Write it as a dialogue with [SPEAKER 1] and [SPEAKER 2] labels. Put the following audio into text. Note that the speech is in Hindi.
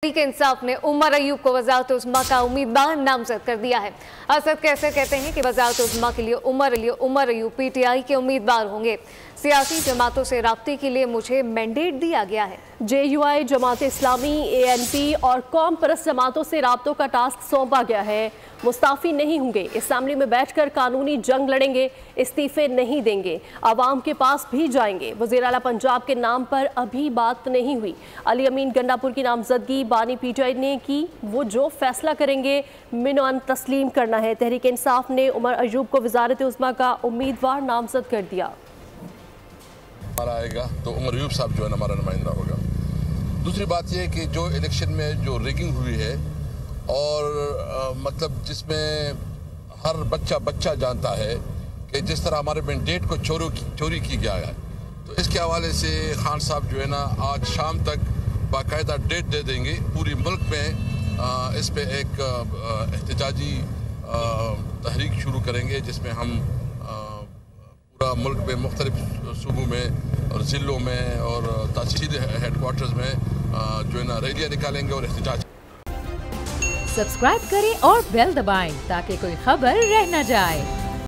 [SPEAKER 1] तहरीक इंसाफ ने उमर अयूब को वज़ारत उज़्मा का उम्मीदवार नामजद कर दिया है। असद कैसे कहते हैं कि वज़ारत उज़्मा के लिए उमर अयूब पीटीआई के उम्मीदवार होंगे। सियासी जमातों से राब्ते के लिए मुझे मैंडेट दिया गया है।
[SPEAKER 2] JUI, जमात इस्लामी, ANP और कौम परस्त जमातों से राब्तों का टास्क सौंपा गया है। मुस्ताफ़ी नहीं होंगे, असेंबली में बैठकर कानूनी जंग लड़ेंगे, इस्तीफे नहीं देंगे, आवाम के पास भी जाएंगे। वज़ीर आला पंजाब के नाम पर अभी बात नहीं हुई। अली अमीन गंडापुर की नामजदगी बानी PTI ने की, वो जो फैसला करेंगे मिनोन तस्लीम करना है। तहरीक इंसाफ ने उमर अयूब को वज़ारत उज़्मा का उम्मीदवार नामजद कर दिया।
[SPEAKER 3] आएगा तो उमर अयूब साहब जो है हमारा नुमाइंदा होगा। दूसरी बात यह कि जो इलेक्शन में जो रिगिंग हुई है और मतलब जिसमें हर बच्चा जानता है कि जिस तरह हमारे मैंडेट को चोरी की गया है, तो इसके हवाले से खान साहब जो है ना आज शाम तक बाकायदा डेट दे देंगे। पूरी मुल्क में इस पे एक एहतजाजी तहरीक शुरू करेंगे जिसमें हम पूरा मुल्क में मुख्तलिफ सूबों में और ज़िलों में और तहसील हेडक्वार्टर्स में जो है ना रैलियाँ निकालेंगे और एहतजाज।
[SPEAKER 4] सब्सक्राइब करें और बेल दबाएं ताकि कोई खबर रह न जाए।